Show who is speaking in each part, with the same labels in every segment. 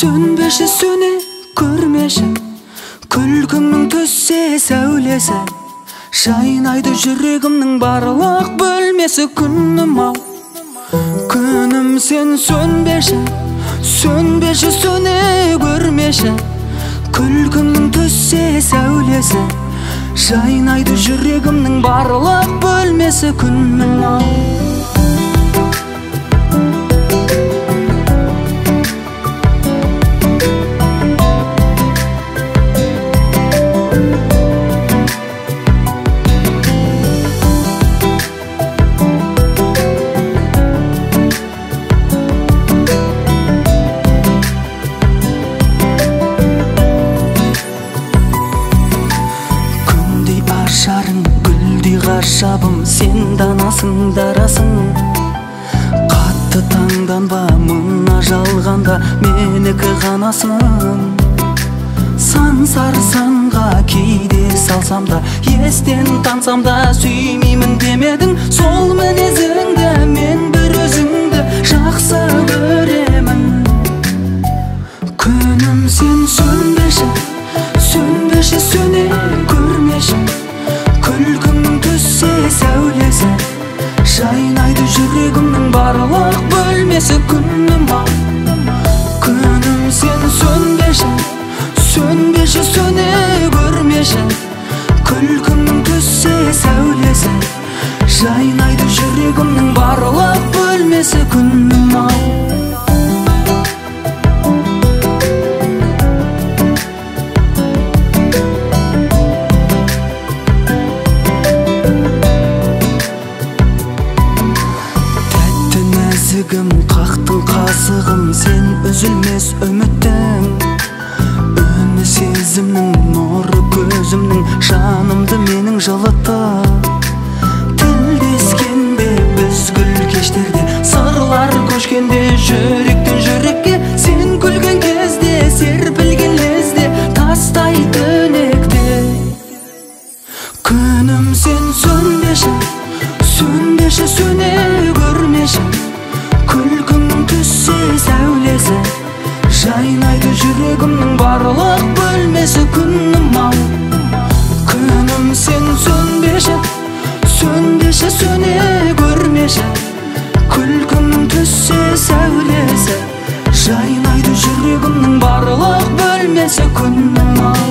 Speaker 1: Sönбеші сөне көрмеші, күлкіңнің түссе сәулесі, жайнайды жүрегімнің барлық бөлмесі. Күнім ау, күнім сен сөнбеші, сөнбеші сөне көрмеші, күлкіңнің түссе сәулесі, жайнайды жүрегімнің барлық бөлмесі. Күнім ау. Ғажабым сен данасың, дарасың. Қатты таңданба, мына жалғанда менікі ғанасың. Сан сарсанға кейде салсам да, естен тансам да, сүймеймін демедің. Сол мінезіңді мен бір өзіңді жақсы көремін. Күнім сен сөнбеші, сөнбеші сөне көрмеші, күлкіңнің түссе сәулесі, жайнайды жүрегімнің барлық бөлмесі. Күнім ау, күнім сен сөнбеші, сөнбеші сөне көрмеші, күлкіңнің түссе сәулесі, жайнайды жүрегімнің барлық бөлмесі. Күнім ау. Қақтың қасығым сен үзілмес үміттің, үні сезімнің нұры көзімнің, жанымды менің жылытты. Тілдескенде біз гүл кештерде, сырлар көшкенде, жүректен жүрекке сен күлген кезде, серпілген лезде тастай түнекте. Күнім сен сөнбеші, сөнбеші сөне көрмеші, күлкіңнің түссе сәулесі, жайнайды жүрегімнің барлық бөлмесі. Күнім ау, күнім сен сөнбеші, сөнбеші сөне көрмеші, күлкіңнің түссе сәулесі, жайнайды жүрегімнің барлық бөлмесі. Күнім ау.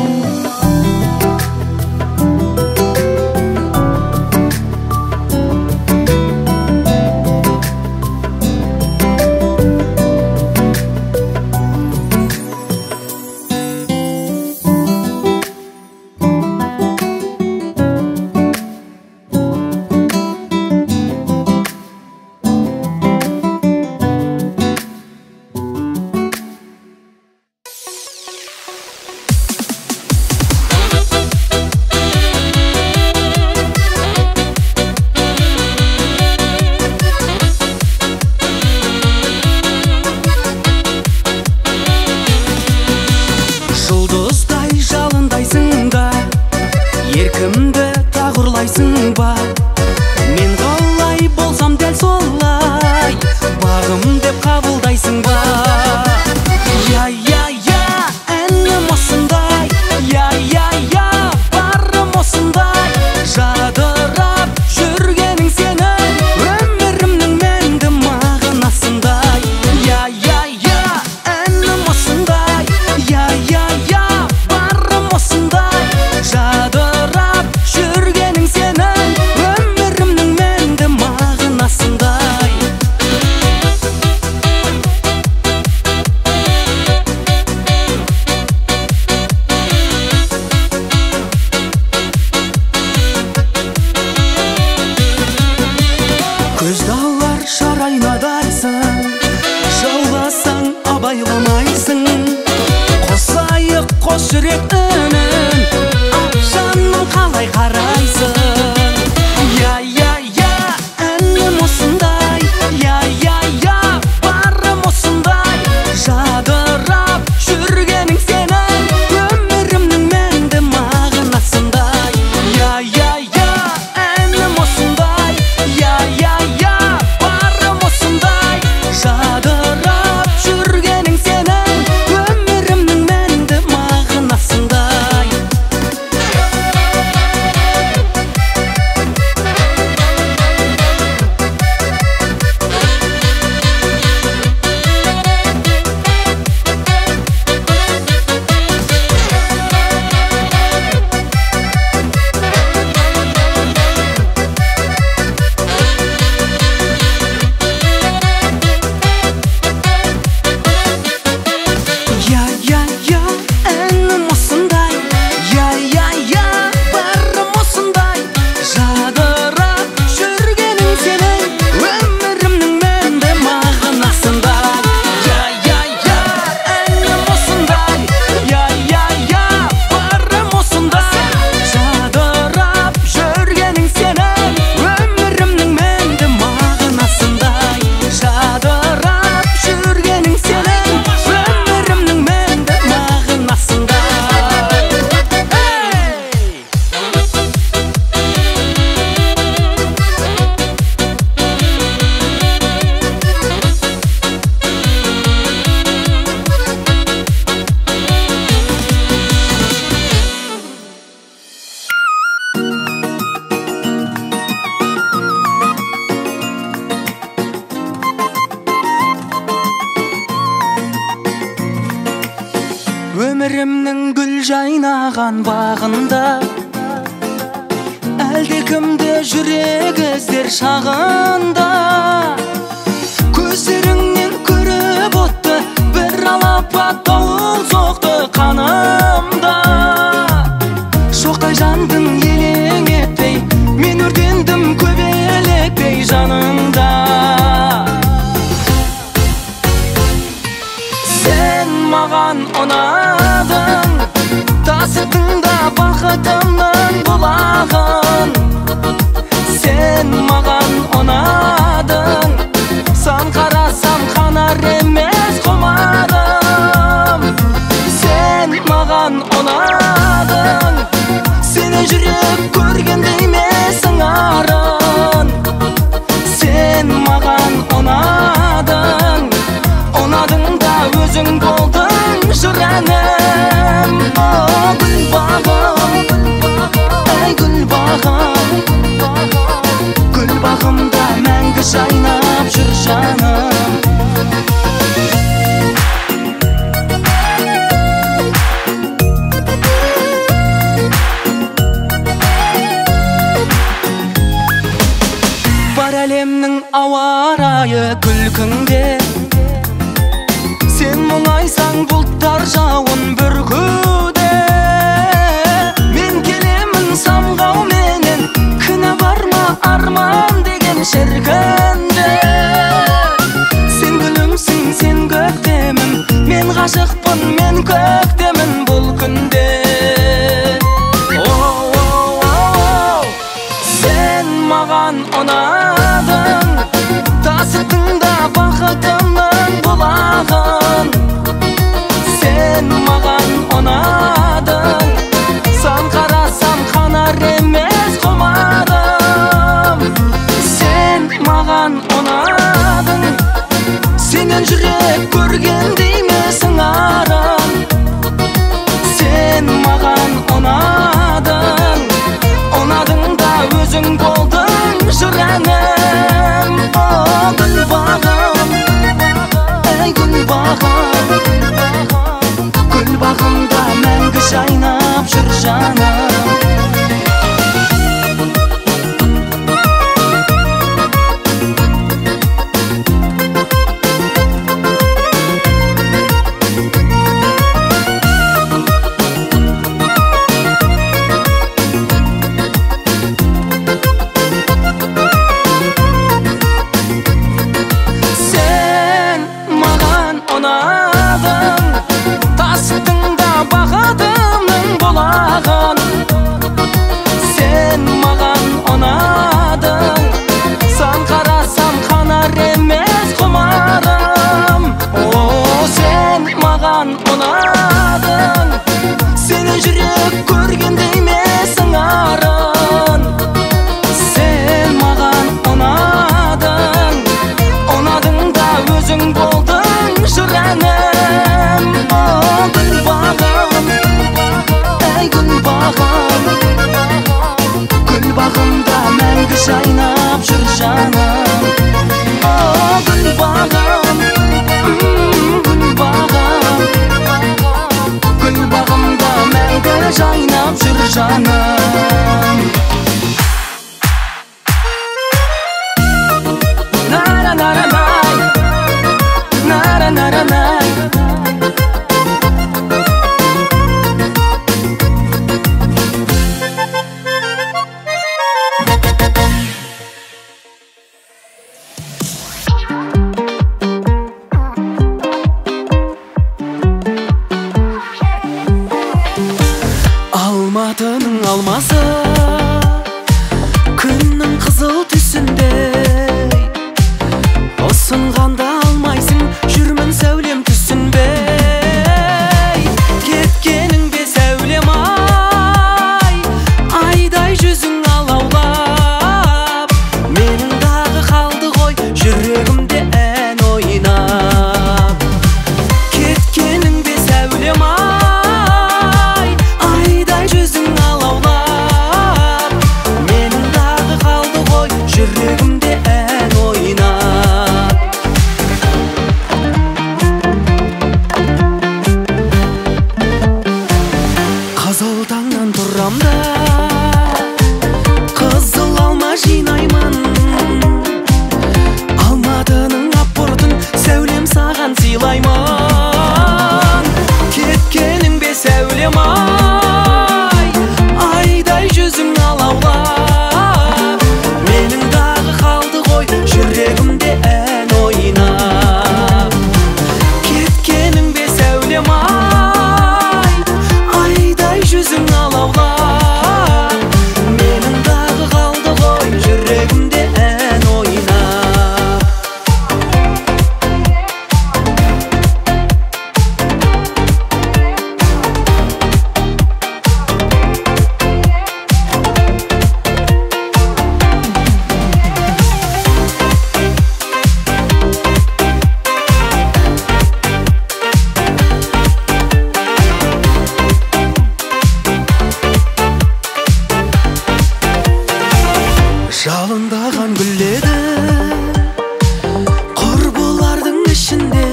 Speaker 1: Еркімді тағырлайсың ба, мен қалай болсам дәл солай, бағым деп қабылдайсың ба. Я, әнім осындай, я, барым осындай, жадырап жүргенің сенің, өмірімнің мәнді мағынасындай. Я, әнім осындай, я, барым осындай, жадырап жүргенің сенің, өмірімнің мәнді мағынасындай. Көзді алар шар айнадайсың, жауласаң абайламайсың. Қосайық қос жүрек үнін, ақшаның қалай қарайсың. Я, әнім осындай, я, барым осындай, жадырап жүргенің сенің, өмірімнің мәнді мағынасындай. Я, әнім осындай, я, барым осындай, жадырап жүргенің сенің, жайнаған бағында әлде кімде жүрек іздер шағында көздеріңнен көріп отты бір алапат дауыл соқты қанымда шоқтай жандың елең етпей мен өртендім көбелектей жаныңда сен маған ұнадың тасыдың да бақытымның бұлағын сен маған ұнадың сан қарасам қанар емес құмарым сен маған ұнадың сені жүрек көргенде емес аңарын сен маған ұнадың да өзің болдың жыр әнім гүл бағым ай гүл бағым гүл бағымда мәңгі жайнап жүр жаным бар әлемнің ауа райы күлкіңде сен мұңайсаң бұлттар жауын бүркуде мен келемін самғауменен кінә бар ма арман деген шіркінде сен гүлімсің сен көктемім мен ғашықпын мен көктемін бұл күнде сен маған ұнадың тасыдың да бақытымның бұлағын сен маған ұнадың сан қарасам қанар емес құмарым сен маған ұнадың сенен жүрек көргенде емес аңарым сен маған ұнадың да өзің болдың жыр әнім гүл бағым ай гүл бағым гүл бағымда мәңгі жайнап жүр жаным тасыдың да бақытымның бұлағын сен маған ұнадың сан қарасам қанар емес құмарым сен маған ұнадың сені жүрек көргенде емес аңарын сен маған ұнадың да өзің болдың жыр әнім гүл бағым ай гүл бағым гүл бағымда мәңгі жайнап жүр жаным гүл бағым гүл бағым гүл бағымда мәңгі жайнап жүр жаным Алматының алмасы күннің қызыл түсіндей ұсынғанда алмайсың жүрмін сәулем түсінбей кеткенің бе сәулем айдай жүзің алаулап менің дағы қалды ғой жүрегімде ән ойнап кеткенің бе сәулем айдай жүзің алаулап менің дағы қалды ғой жүрегімде ән ойнап жаман күледі құрбылардың ішінде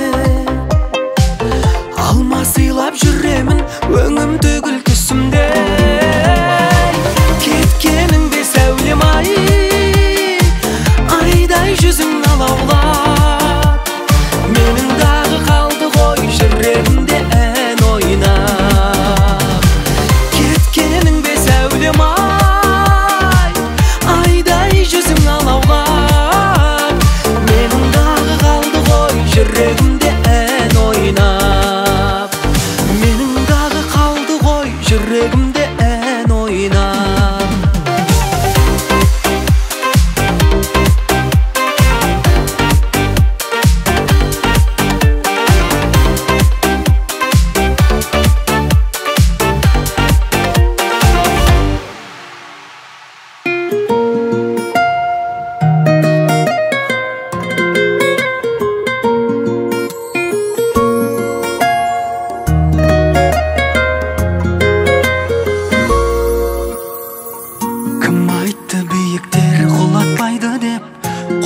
Speaker 1: алма сыйлап жүремін өңімді гүл түсімде кеткеніңде сәулем ай айдай жүзің алаулап менің дағы қалды ғой жүрегімде ән ойнап кеткеніңде сәулем ай айдай жүзің алаулап менің дағы қалды ғой жүрегімде ән ойнап менің дағы қалды ғой жүрегімде ән ойнап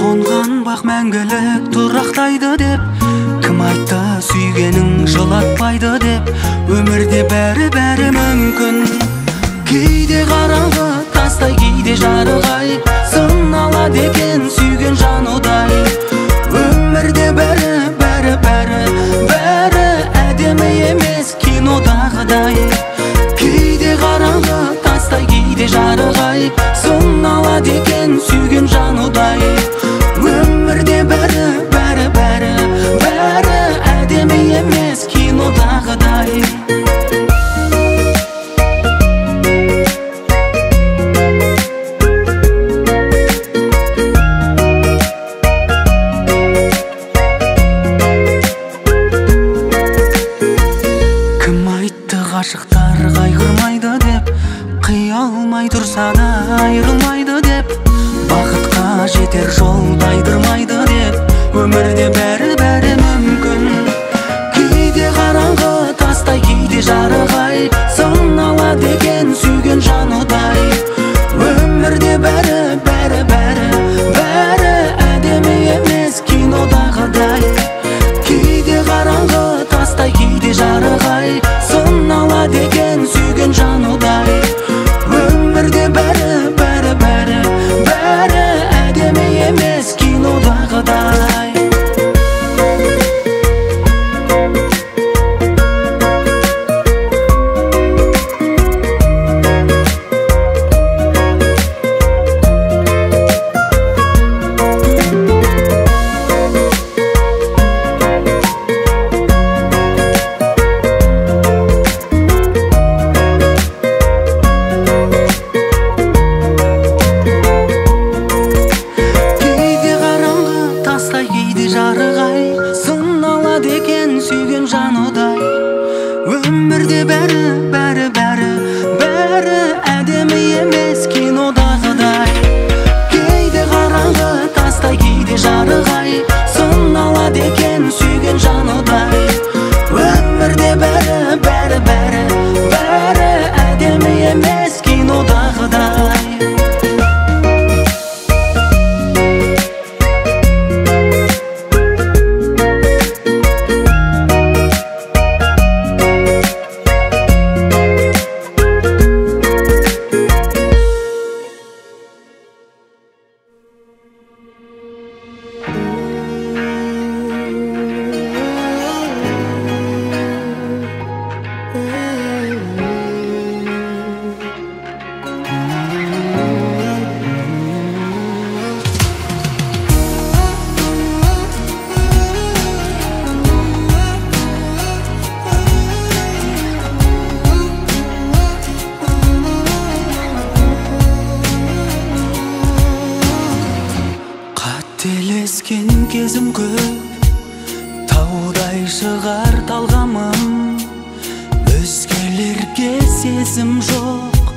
Speaker 1: қонған бақ мәңгілік тұрақтайды деп кім айтты сүйгенің жылатпайды деп өмірде бәрі мүмкін кейде қараңғы тастай кейде жарық-ай сын алады екен сүйген жан удай өмірде бәрі әдемі емес кинодағыдай кейде қараңғы тастай кейде жарық-ай сын алады екен сүйген жан удай өмірде бәрі әдемі емес кинодағыдай кім айтты ғашықтар қайғырмайды деп қия алмай тұрса да айырылмайды деп бақытқа жетер жол тайдырмайды деп өмірде бәрі мүмкін кейде қараңғы тастай кейде жарық-ай сын алады екен сүйген жан удай өмірде бәрі әдемі емес кинодағыдай кейде қараңғы тастай кейде жарық-ай сын алады екен сүйген жан удай өмірде бәрі әдемі емес кинодағыдай жарық-ай сын алады екен сүйген жан удай өмірде бәрі әдемі емес кинодағыдай кейде қараңғы тастай кейде жарық-ай сын алады екен сүйген жан удай өмірде бәрі әдемі емес кинодағыдай Телескен кезім көп таудай шығар талғамым өзгелерге сезім жоқ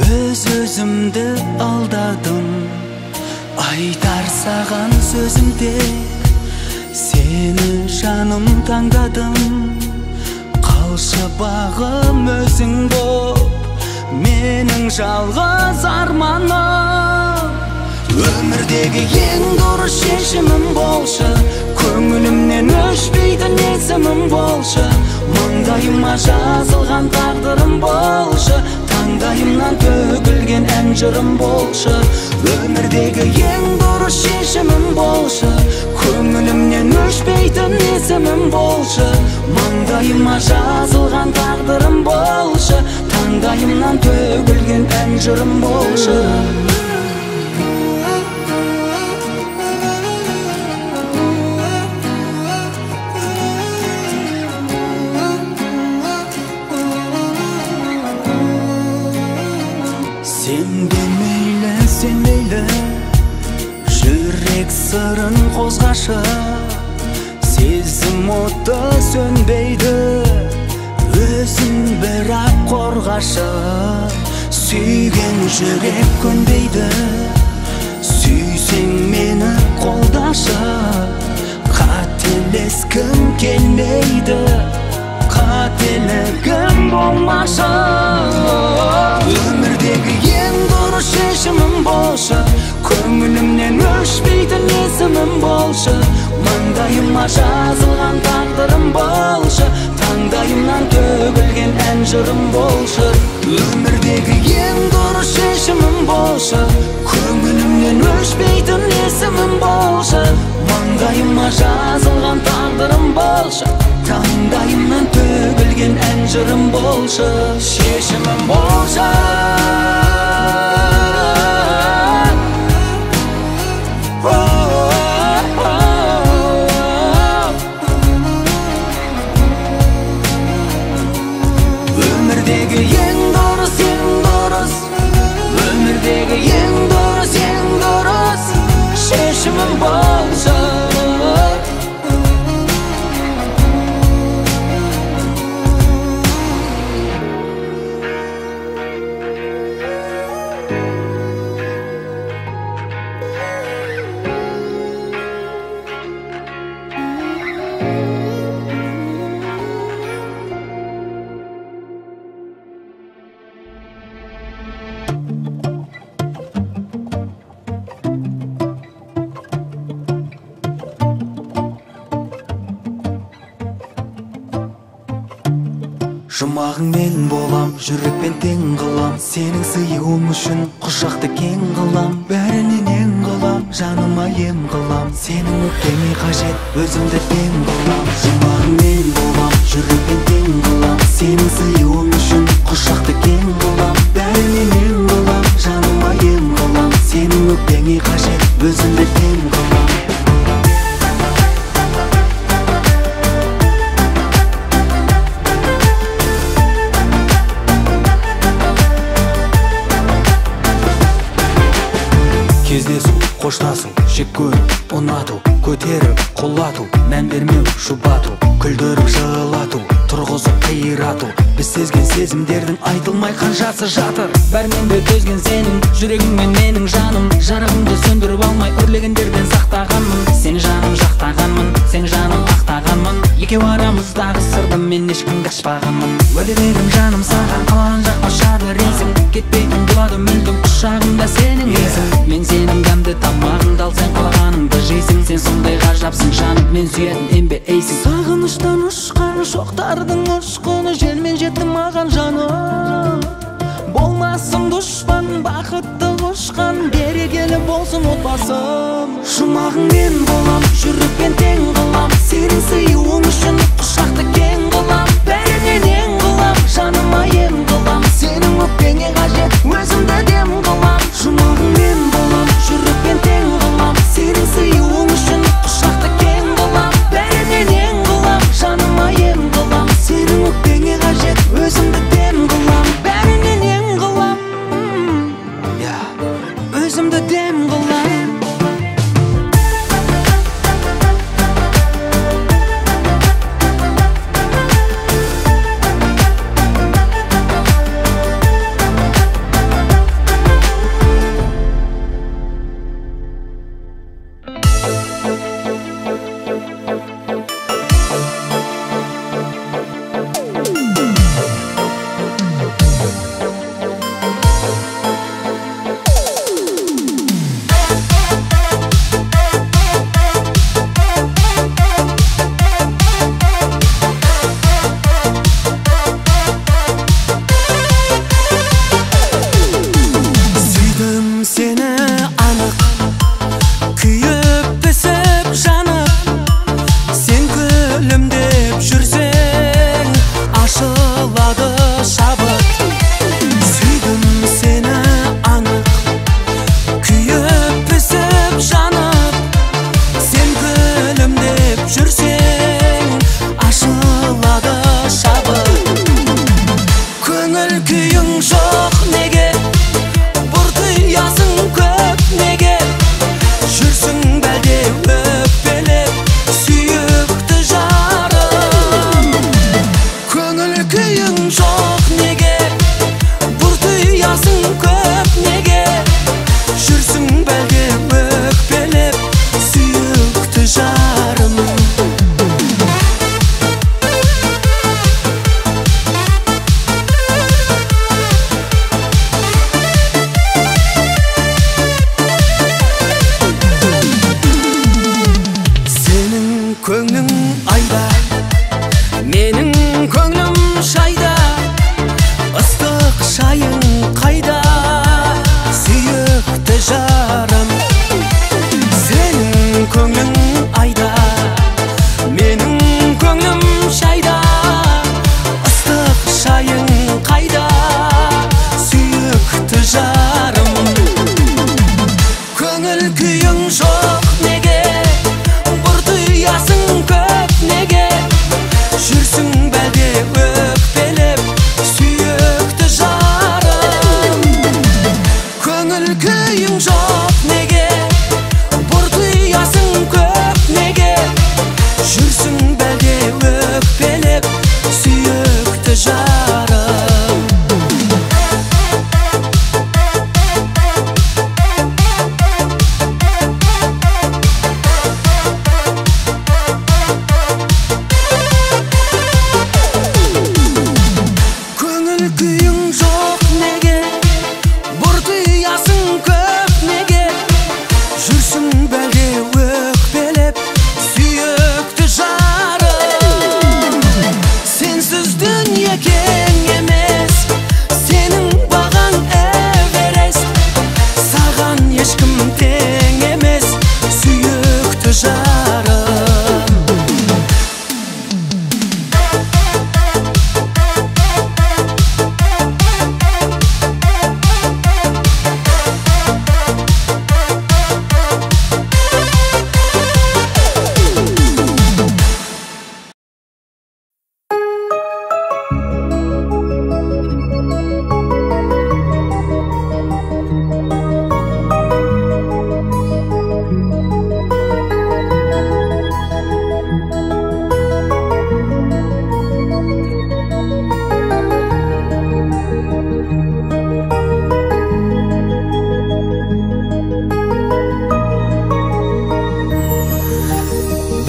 Speaker 1: өз-өзімді алдадым айтар саған сөзім тек сені жаным таңдадым қалшы бағым өзің боп менің жалғыз арманым Өмірдегі ең дұрыс шешімім болшы, көңілімнен өшпейтін есімім болшы, маңдайыма жазылған тағдырым болшы, таңдайымнан төгілген ән жырым болшы. Өмірдегі ең дұрыс шешімім болшы, көңілімнен өшпейтін есімім болшы, маңдайыма жазылған тағдырым болшы, таңдайымнан төгілген ән жырым болшы. Сен мейлі жүрек сырын қозғашы, сезім оты сөнбейді, өзін бірақ қорғашы. Сүйген жүрек көнбейді, сүйсең мені қолдашы. Қателескім келмейді, қателігім болмашы. Өмірдегі ең дұрыс шешімім болшы, көңілімнен өшпейтін есімім болшы, маңдайыма жазылған тағдырым болшы, таңдайымнан төгілген ән жырым болшы. Өмірдегі ең дұрыс шешімім болшы, көңілімнен өшпейтін есімім болшы, маңдайыма жазылған тағдырым болшы, таңдайымнан төгілген ән жырым болшы. Шешімім болшы. Өмірдегі ең дұрыс, өмірдегі ең дұрыс шешімім болшы. Жұмағың мен болам, жүрекпен тең қылам, сенің сыйуың үшін құшақты кең қылам. Бәрінен ең қылам, жаныма ем қылам, сенің өкпеңе қажет, өзімді тең қылам. Жұмағың мен болам, жүрекпен тең қылам, сенің сыйуың үшін құшақты кең қылам. Бәрінен ең қылам, жаныма ем қылам, сенің өкпеңе қажет, өзімді тең қылам. Кездесу, қоштасу, жек көру, ұнату, көтеріп, құлату, мән бермеу, жұбату, күлдіріп, жылату, тұрғызып, қирату. Біз сезген сезімдердің айтылмай қаншасы жатыр. Бәрменде төзген сенің жүрегің мен менің жаным, жарығымды сөндіріп алмай үрлегендерден сақтағанмын. Сен жаным жақтағанмын, сен жаным ақтағанмын. Екеу арамыздағы сырды мен ешкімге ашпағанмын. Уәде бердім жаным саған, қалаған жаққа ұшады рейсің, кетпейтін болады мүлдім құшағымда сенің есің. Мен сенің дәмді тамағыңды алсаң қалағаныңды жейсің. Сен сондай ғажапсың жаным, мен сүйетін ембе ейсің. Сағыныштан ұшқан шоқтардың ұшқыны, желмен жетті маған жаным. Болмасын дұшпан, бақытты ұшқан, берекелі болсын отбасым. Жұмағың мен болам, жүрекпен тең қылам, сенің сыйуың үшін құшақты кең қылам. Бәрінен ең қылам, жаныма ем қылам, сенің өкпеңе қажет, өзімді дем қылам. Жұмағың мен болам, жүрекпен тең қылам, сенің сыйуың үшін құшақты кең қылам. Бәрінен ең қылам, жаныма ем қылам, сенің өкпеңе қажет, өзімді дем қылам. Бәрінен ең қылам, өзімді дем қылам. көңлің айда, менің көңлім шайда. Ыстық шайың қайда, сүйікті жарым? Көңіл күйің жоқ неге, бұртыясың көп неге? Жүрсің бәлде өкпелеп, сүйікті жарым? Көңіл күйің жоқ неге, бұртыясың көп неге? Жүрсің бәлде өкпелеп, сүйікті жарым? Көңіл күйің жоқ неге, бұртыясың көп неге? Жүрсің бәлде өкпелеп, сүйікті жарым? Сенсіз дүние кең емес, сенің бағаң Эверест. Саған ешкім тең емес, сүйікті жарым.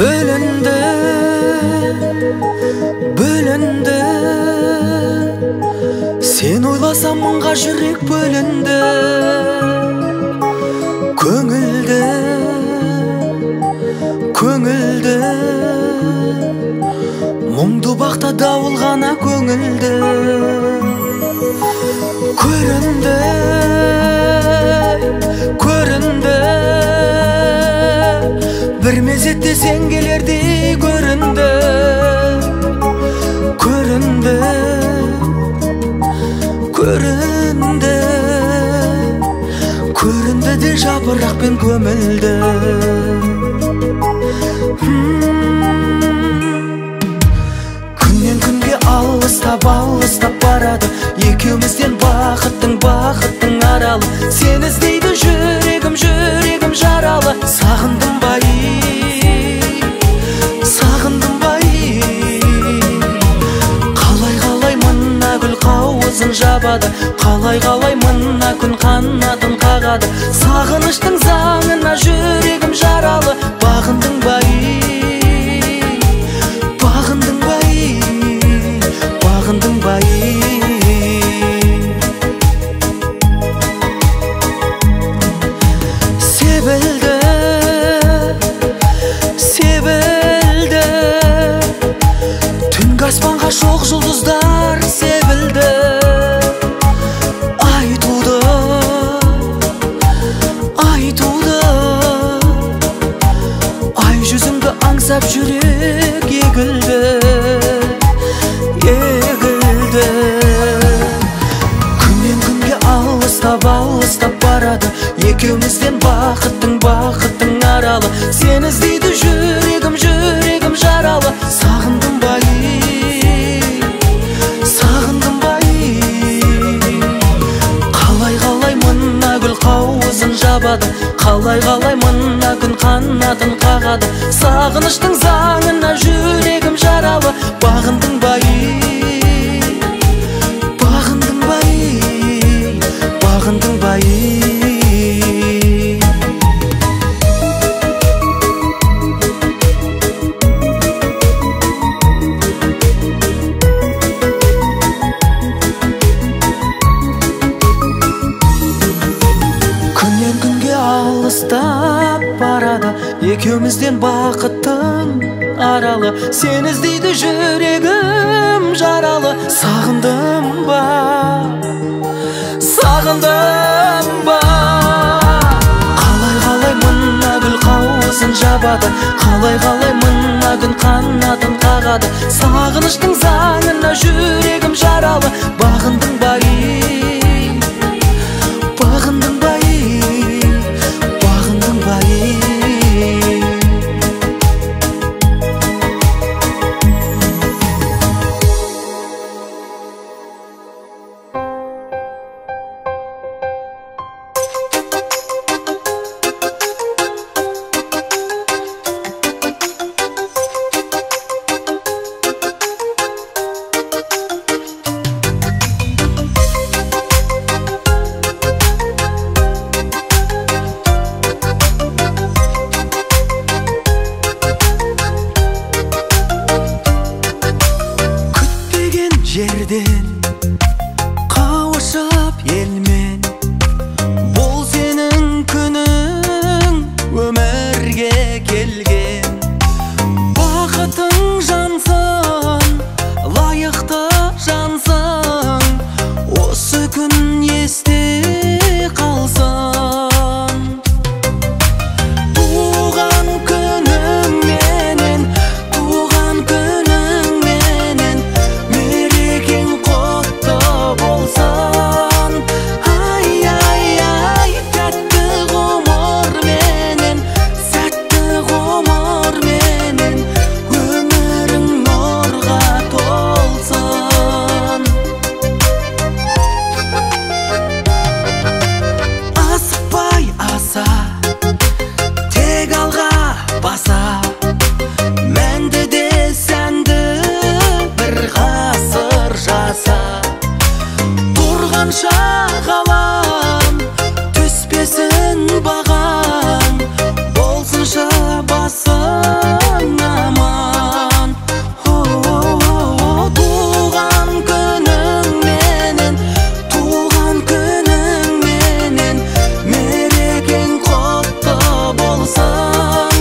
Speaker 1: Bölündü, bölündü. Sen oylasam mыңға жүрек бөлінді. Көңілді, көңілді. Мұңды бақта дауыл ғана көңілді. Көрінді, көрінді. Bir mezette sen gelirdi göründü, göründü, göründü, göründü de жапырақпен көмілді. Күннен күнге алыстап барады, екеумізден бақыттың аралы. Сен іздейді жүрегім жаралы. Сағындым бай, сағындым бай. Қалай мына гүл қауызын жабады, қалай мына күн қанатын қағады. Сағыныштың заңына жүрегім жаралы. Бағындың бай, бағындың бай, бағындың бай. Sevildi, sevildi. Түнгі аспанға шоқ жұлдыздар себілді. Ай туды, ай туды. Ай жүзіңді аңсап жүрек егілді, егілді. Күннен күнге алыстап барады, екеумізден бақыттың аралы. Сен іздейді жүрегім жаралы. Сағындым бай, сағындым бай. Қалай мына гүл қауызын жабады, қалай мына күн қанатын қағады. Сағыныштың заңына жүрегім жаралы. Бағындың бай, бағындың бай, бағындың бай. Күннен күнге алыстап барады, екеумізден бақыттың аралы. Сен іздейді жүрегім жаралы. Сағындым ба, сағындым ба. Қалай мына гүл қауыз көзін жабады. Қалай мына күн қанатын қағады. Сағыныштың заңына жүрегім жаралы. Бағындың ба ей, бағындың ба ей, бағындың ба ей. Жерден қауышып елмен, бұл сенің күнің өмірге келген. Бақытың жансың, лайықты жансың, осы күн есте қалсын. Туған күнің менен, туған күнің менен, болсын. Ай, ай, ай, тәтті ғұмыр менен, сәтті ғұмыр менен, өмірің нұрға толсын. Асықпай аса, тек алға баса, мәнді де сәнді бір ғасыр жаса. Ғалам түспесін бағам, болсыншы басың аман. Туған күнің менен, туған күнің менен, мерекең құтты болсын.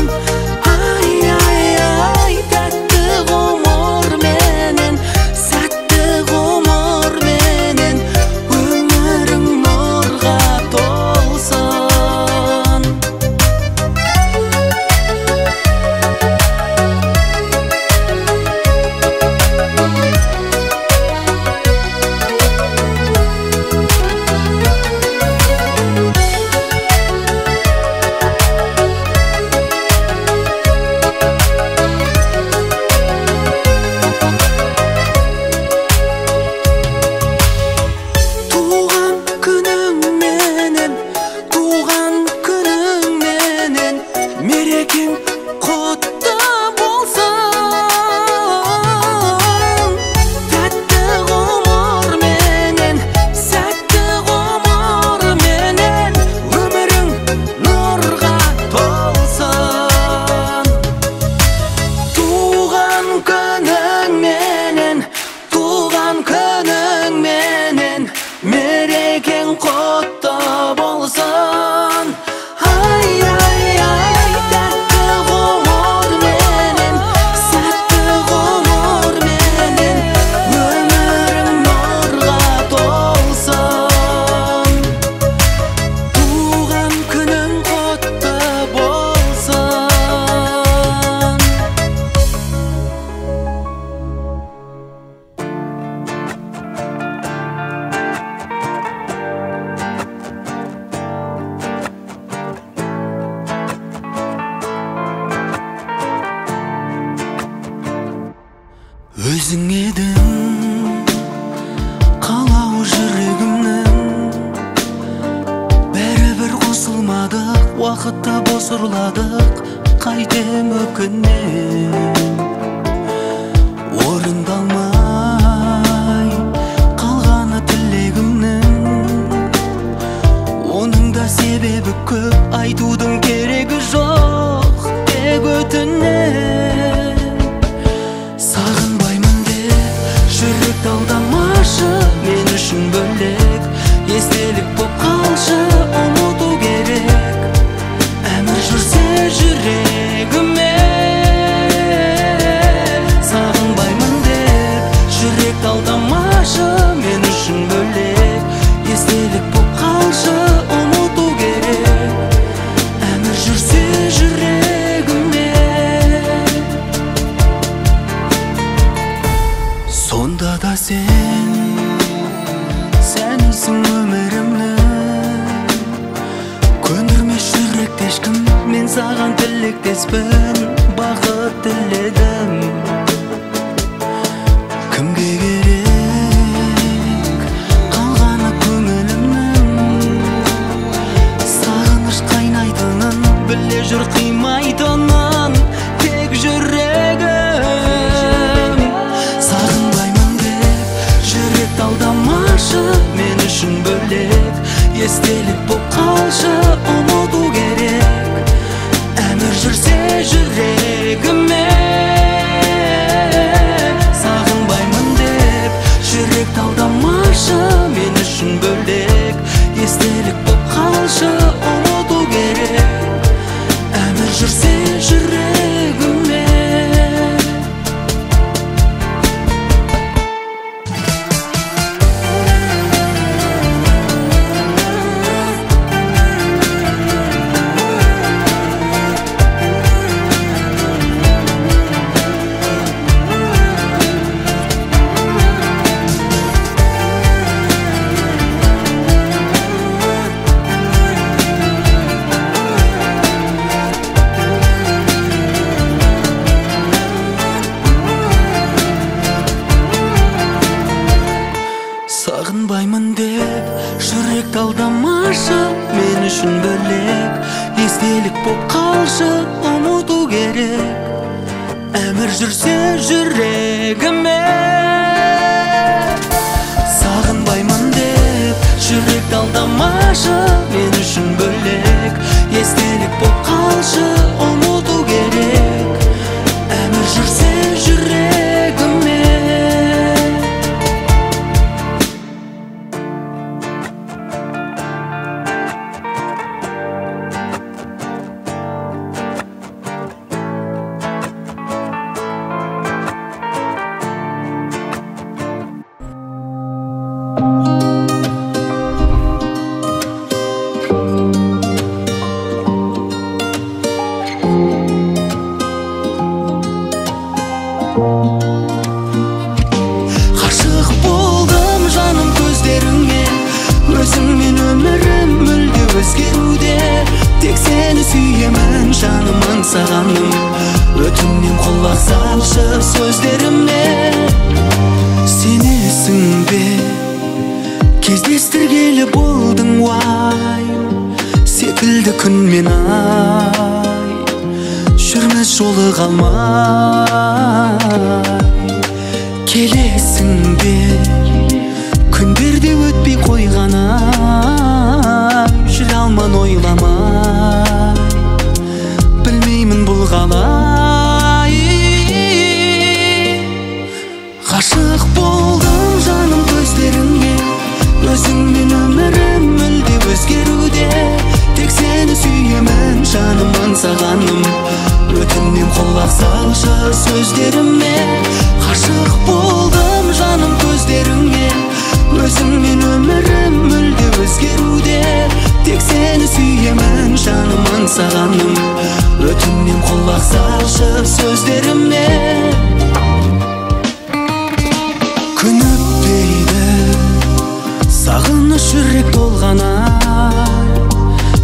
Speaker 1: Ай, ай, ай, тәтті ғұмыр менен, сәтті ғұмыр менен, өмірің нұрға толсын. Туған күнің менен, туған күнің менен, мерекең құтты болсын. Тәтті ғұмыр менен, сәтті ғұмыр менен, өмірің нұрға толсын. Туған күнің менен, туған күнің менен, мерекең құтты болсын. Ай, ай, ай, тәтті ғұмыр менен, сәтті ғұмыр менен, өмірің нұрға толсын. Туған күнің құтты болсын. Өзің едің қалау жүрегімнің, бәрібір қосылмадық, уақытта бос ұрладық, қайтем өкінем. Орындалмай қалғаны тілегімнің, оның да себебі көп, айтудың керегі жоқ, тек өтінем. Сағынбаймын деп жүректі алдамашы, мен үшін бөлек естелік боп қалшы, ұмыту керек. Әмір жүрсе жүрегіме, сағынбаймын деп саған тілектеспін, бақыт тіледім. Кімге керек қалғаны көңілімнің, сағыныш қайнайтынын біле жүр қимайтынын тек жүрегім. Сағынбаймын деп жүрек алдамашы, мен үшін бөлек естелік боп қалшы, ұмыту керек әмір жүрсе жүрегіме. Сағынбаймын деп жүрек алдамашы, мен үшін бөлек естелік боп қалшы, ұмыту керек әмір жүрсе жүрегіме. Сағынбаймын деп жүрек алдамашы, мен үшін бөлек естелік боп қалшы, ұмыту керек әмір жүрсе жүрегіме. Сағынбаймын деп жүрек алдамашы, мен үшін бөлек естелік боп қалшы, ұмыту керек әмір жүрсе жүрегіме. Ғашық болдым жаным көздеріңе, өзіңмен өмірім мүлде өзгеруде. Тек сені сүйемін жаным аңсағаным, өтінем құлақ салшы сөздеріме. Сенесің бе кездестіргелі болдың уай, секілді күн мен ай, жүрміз жолы қалмай. Келесің бе күндерде өтпей қойғанай, жүре алман ойламай, білмеймін бұл қалай. Ғашық болдым жаным көздеріңе, өзіңмен өмірім мүлде өзгеруде. Тек сені сүйемін жаным аңсағаным, өтінем құлақ салшы сөздеріме. Ғашық болдым жаным көздеріңе, өзіңмен өмірім мүлде өзгеруде. Тек сені сүйемін жаным аңсағаным, өтінем құлақ салшы сөздеріме. Күн өтпейді сағыныш жүрек толғанай,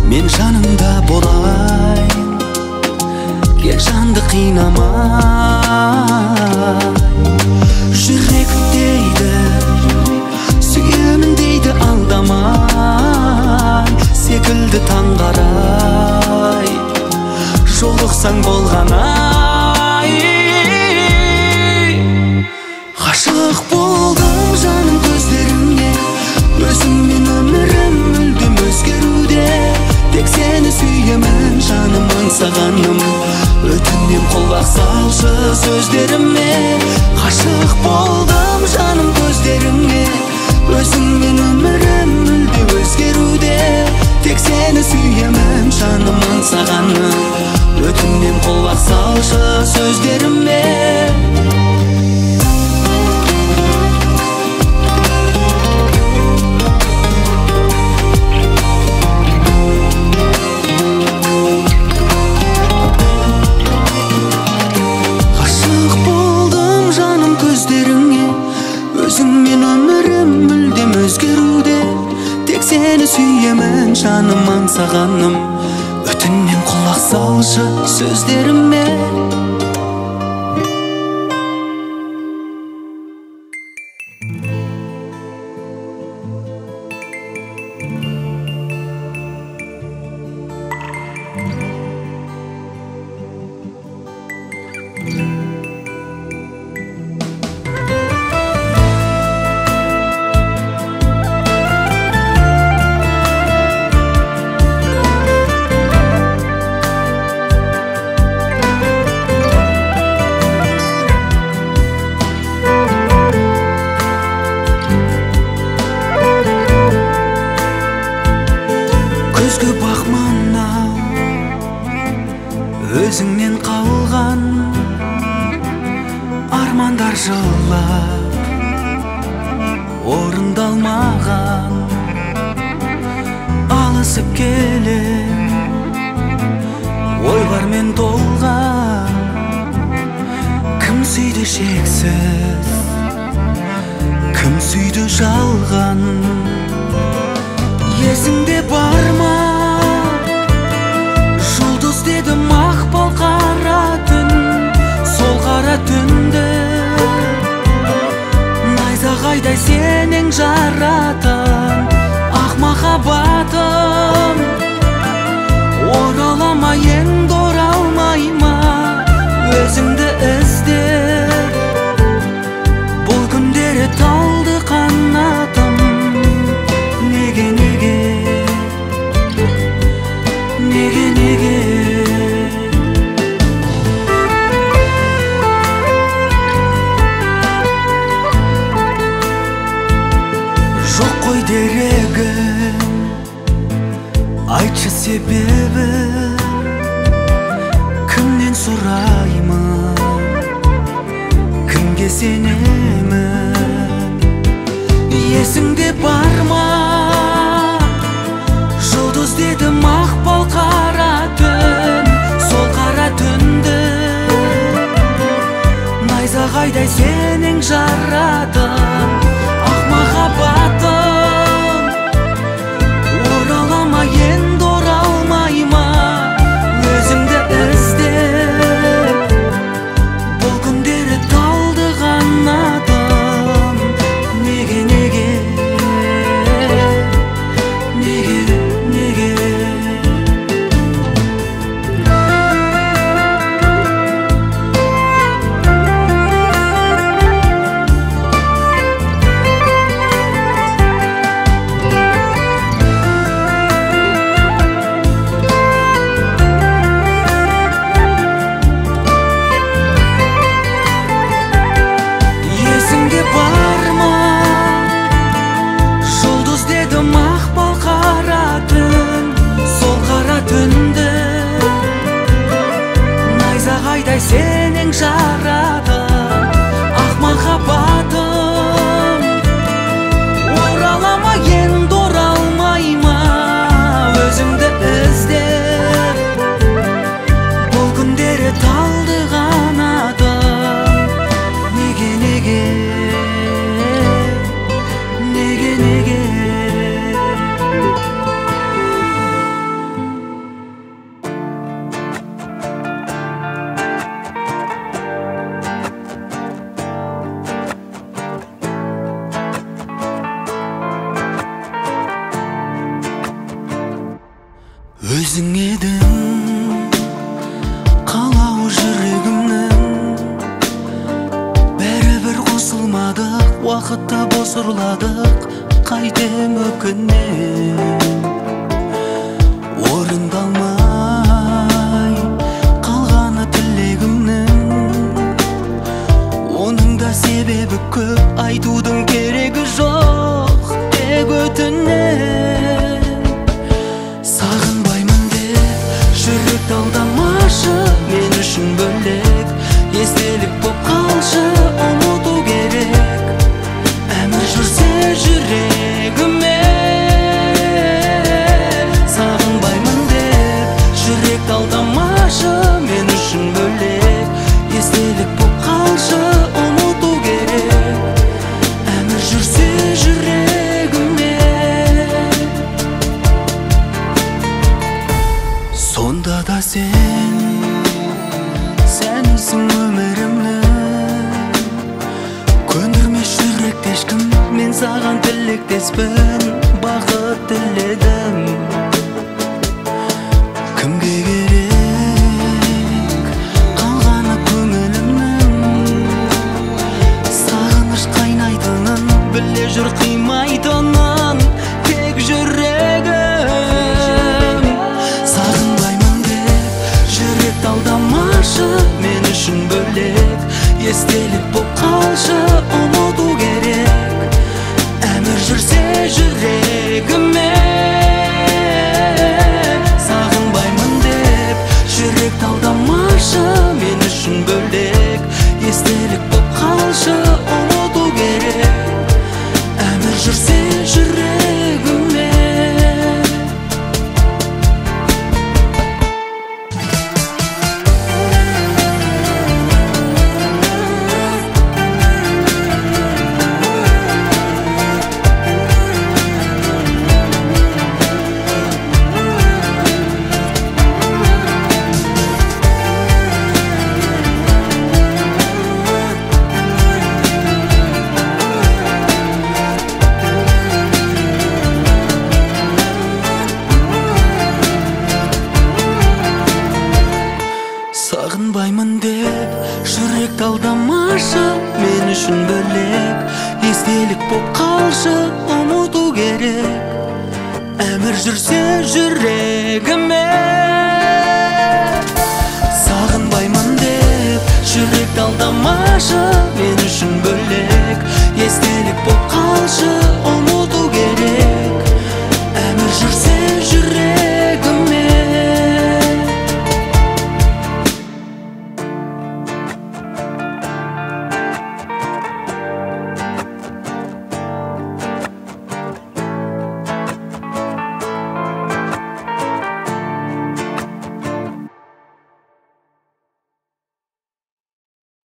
Speaker 1: мен жаныңда болайын, кел жанды қинамай. Жүрек дейді сүйемін дейді алдамай, секілді таңғарай, жолықсаң болғанай. Ғашық болдым жаным көздеріңе, өзіңмен өмірім мүлдем өзгеруде. Тек сені сүйемін жаным аңсағаным, өтінем құлақ салшы сөздеріме. Ғашық болдым жаным көздеріңе, өзіңмен өмірім мүлде өзгеруде. Тек сені сүйемін жаным аңсағаным, өтінем құлақ салшы сөздеріме. Сүйемін жаным аңсағаным, өтінем құлақ салшы aldамашы сөздеріме. Көзге бақмана өзіңнен қалған армандар жылап орындалмаған, алысып келем ойлармен толған. Кім сүйді шексіз, кім сүйді жалған? Есіңде бар ма? Жұлдыз деді мақпал қара түн, сол қара түнді найзағайдай сенің жаратын ақ махаббатым. Орала ма енді оралмай ма өзіңді іздеп? Бұл күндері талды қанатым. Неге, неге, неге, неге? Жоқ қой дерегім, айтшы себебі. Кімнен сұраймын, кімге сенемін? Есіңде бар ма? Жұлдыз деді мақпал қара түн, сол қара түнді найзағайдай сенің жаратын ақ махаббатым. Орала ма енді оралмай ма өзіңді іздеп? Бұл күндері талды қанатым. Неге, неге, неге, неге? Есіңде бар ма? Жұлдыз деді мақпал қара түн, сол қара түнді найзағайдай сенің жаратын ақ махаббатым. Орала ма енді оралмай ма өзіңді іздеп? Бұл күндері талды қанатым. Неге, неге, неге, неге? Өзің едің қалау жүрегімнің, бәрібір қосылмадық, уақытта бос ұрладық. Қайтем өкінем, орындалмай қалғаны тілегімнің. Оның да себебі көп, айтудың керегі жоқ, тек өтінем. Сағынбаймын деп жүректі алдамашы, мен үшін бөлек естелік боп қалшы. Ұмыту керек, әмір жүрсе жүрегіме. Сағынбаймын деп сен өмірімні көндірмес жүректе ешкім мен саған тілектеспін бақыт тіледім кімге керек қалғаны көңілімнің сағыныш қайнайтынын біле жүр қимайтынын тек жүрегім сағынбаймын деп жүректі алдамашы мен үшін бөлек естелік боп қалшы ұмыту керек әмір жүрсе жүрегіме сағынбаймын деп жүректі алдамашы мен үшін бөлек естелік боп қалшы ұмыту керек әмір жүрсе жүрегіме сағынбаймын деп жүректі алдамашы мен үшін бөлек естелік боп қалшы ұмыту керек әмір жүрсе жүрегіме сағынбаймын деп жүректі алдамашы